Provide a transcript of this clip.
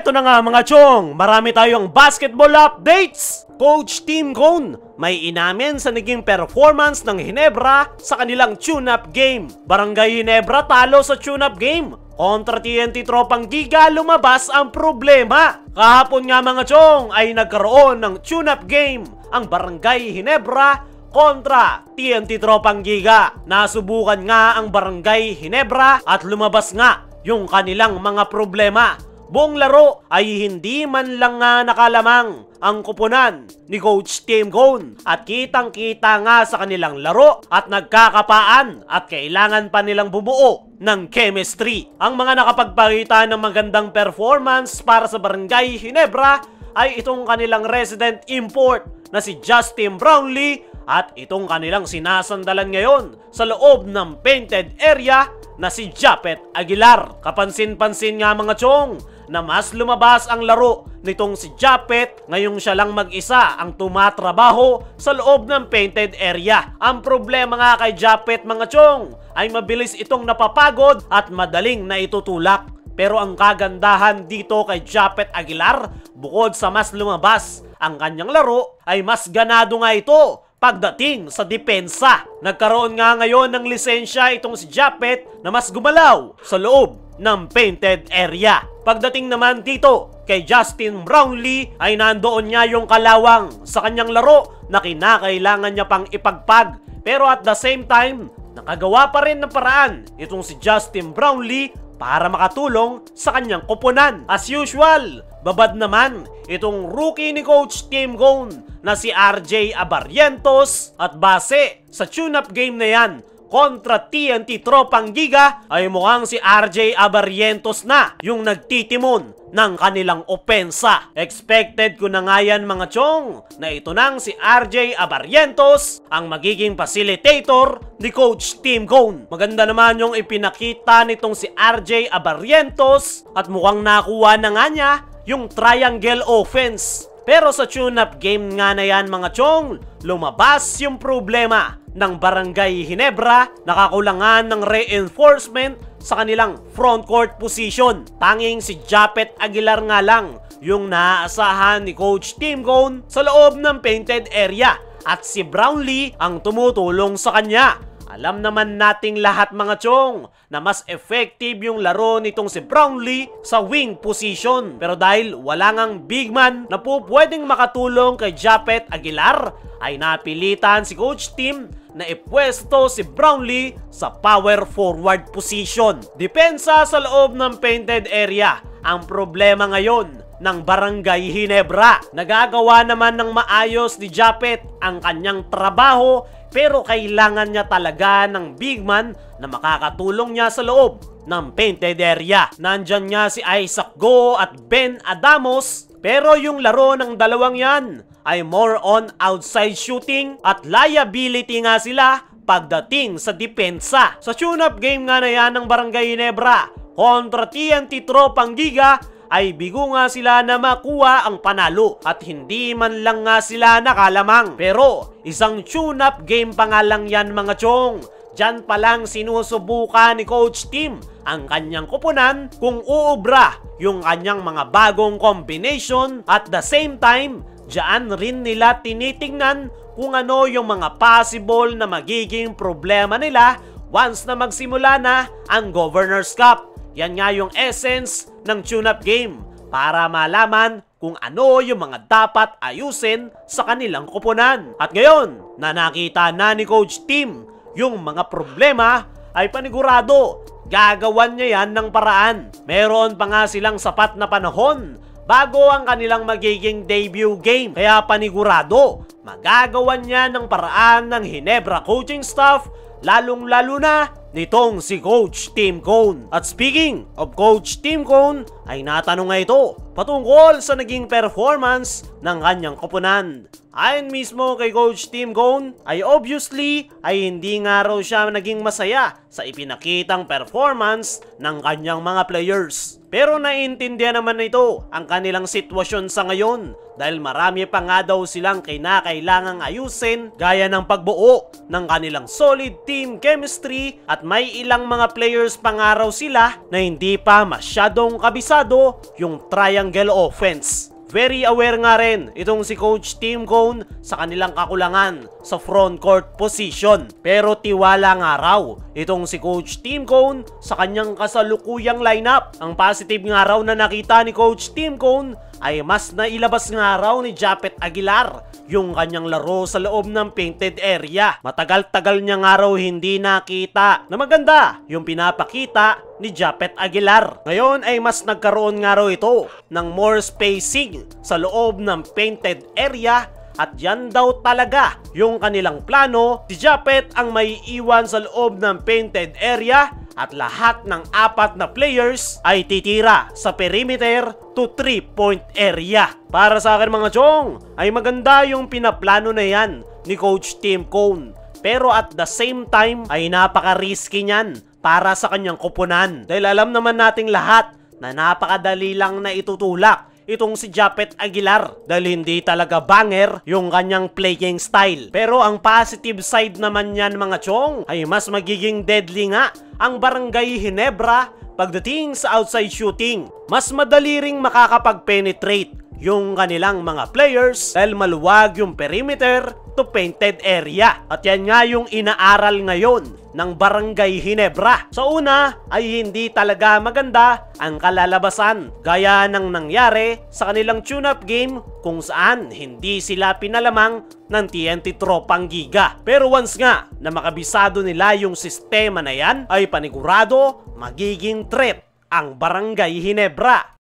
Eto na nga mga chong, marami tayong basketball updates! Coach Tim Cone may inamin sa naging performance ng Ginebra sa kanilang tune-up game. Barangay Ginebra talo sa tune-up game. Kontra TNT Tropang Giga, lumabas ang problema. Kahapon nga mga chong ay nagkaroon ng tune-up game ang Barangay Ginebra kontra TNT Tropang Giga. Nasubukan nga ang Barangay Ginebra at lumabas nga yung kanilang mga problema. Buong laro ay hindi man lang nga nakalamang ang kupunan ni Coach Tim Cone at kitang-kita nga sa kanilang laro at nagkakapaan at kailangan pa nilang bumuo ng chemistry. Ang mga nakapagpakita ng magandang performance para sa Barangay Ginebra ay itong kanilang resident import na si Justin Brownlee at itong kanilang sinasandalan ngayon sa loob ng painted area na si Japet Aguilar. Kapansin-pansin nga mga chong na mas lumabas ang laro nitong si Japet ngayong siya lang mag-isa ang tumatrabaho sa loob ng painted area. Ang problema nga kay Japet mga chong ay mabilis itong napapagod at madaling naitutulak. Pero ang kagandahan dito kay Japet Aguilar, bukod sa mas lumabas ang kanyang laro, ay mas ganado nga ito pagdating sa depensa. Nagkaroon nga ngayon ng lisensya itong si Japet na mas gumalaw sa loob ng painted area. Pagdating naman dito kay Justin Brownlee ay nandoon niya yung kalawang sa kanyang laro na kinakailangan niya pang ipagpag. Pero at the same time, nakagawa pa rin ng paraan itong si Justin Brownlee para makatulong sa kanyang koponan. As usual, babad naman itong rookie ni Coach Tim Cone na si RJ Abarrientos at base sa tune-up game na yan kontra TNT Tropang Giga ay mukhang si RJ Abarrientos na yung nagtitimon ng kanilang opensa. Expected ko na nga yan mga chong na ito nang si RJ Abarrientos ang magiging facilitator ni Coach Tim Cone. Maganda naman yung ipinakita nitong si RJ Abarrientos at mukhang nakuha na nga niya yung triangle offense. Pero sa tune-up game nga na yan mga chong, lumabas yung problema ng Barangay Ginebra, nakakulangan ng reinforcement sa kanilang front court position. Tanging si Japet Aguilar nga lang yung naaasahan ni Coach Tim Cone sa loob ng painted area at si Brownlee ang tumutulong sa kanya. Alam naman nating lahat mga chong na mas effective yung laro nitong si Brownlee sa wing position. Pero dahil wala ngang big man na po pwedeng makatulong kay Japet Aguilar, ay napilitan si Coach Tim na ipwesto si Brownlee sa power forward position. Depensa sa loob ng painted area ang problema ngayon ng Barangay Ginebra. Nagagawa naman ng maayos ni Japet ang kanyang trabaho pero kailangan niya talaga ng big man na makakatulong niya sa loob ng painted area. Nandyan nga si Isaac Go at Ben Adamos pero yung laro ng dalawang yan ay more on outside shooting at liability nga sila pagdating sa depensa. Sa tune-up game nga na yan ng Barangay Ginebra kontra TNT Tropang Giga ay bigo nga sila na makuha ang panalo at hindi man lang nga sila nakalamang. Pero isang tune-up game pa nga lang yan mga chong. Diyan pa lang sinusubukan ni Coach Tim ang kanyang koponan kung uubra yung kanyang mga bagong combination at the same time, diyan rin nila tinitingnan kung ano yung mga possible na magiging problema nila once na magsimula na ang Governor's Cup. Yan nga yung essence ng tune-up game para malaman kung ano yung mga dapat ayusin sa kanilang koponan. At ngayon na nakita na ni Coach Tim yung mga problema ay panigurado gagawan niya yan ng paraan. Meron pa nga silang sapat na panahon bago ang kanilang magiging debut game. Kaya panigurado magagawan niya ng paraan ng Ginebra coaching staff, lalong-lalo na nitong si Coach Tim Cone. At speaking of Coach Tim Cone, ay natanong nga ito patungkol sa naging performance ng kanyang koponan. Ayon mismo kay Coach Tim Cone, ay obviously ay hindi nga raw siya naging masaya sa ipinakitang performance ng kanyang mga players. Pero naiintindihan naman nito ang kanilang sitwasyon sa ngayon dahil marami pa nga daw silang kinakailangang ayusin gaya ng pagbuo ng kanilang solid team chemistry at at may ilang mga players pangaraw sila na hindi pa masyadong kabisado yung triangle offense. Very aware nga rin itong si Coach Tim Cone sa kanilang kakulangan sa front court position. Pero tiwala nga raw itong si Coach Tim Cone sa kanyang kasalukuyang lineup. Ang positive nga raw na nakita ni Coach Tim Cone ay mas nailabas nga raw ni Japeth Aguilar yung kanyang laro sa loob ng painted area. Matagal-tagal niya nga raw hindi nakita na maganda yung pinapakita ni Japeth Aguilar. Ngayon ay mas nagkaroon nga raw ito ng more spacing sa loob ng painted area at yan daw talaga yung kanilang plano. Si Japeth ang may iwan sa loob ng painted area at lahat ng apat na players ay titira sa perimeter to 3-point area. Para sa akin mga chong, ay maganda yung pinaplano na yan ni Coach Tim Cone. Pero at the same time ay napaka-risky niyan para sa kanyang koponan. Dahil alam naman nating lahat na napakadali lang na itutulak itong si Japeth Aguilar dahil hindi talaga banger yung kanyang playing style. Pero ang positive side naman yan mga chong ay mas magiging deadly nga ang Barangay Ginebra pagdating sa outside shooting. Mas madali ring makakapag-penetrate yung kanilang mga players dahil maluwag yung perimeter to painted area. At yan nga yung inaaral ngayon ng Barangay Ginebra. Sa una ay hindi talaga maganda ang kalalabasan gaya ng nangyari sa kanilang tune-up game kung saan hindi sila pinalamang ng TNT Tropang Giga. Pero once nga na makabisado nila yung sistema na yan ay panigurado magiging threat ang Barangay Ginebra.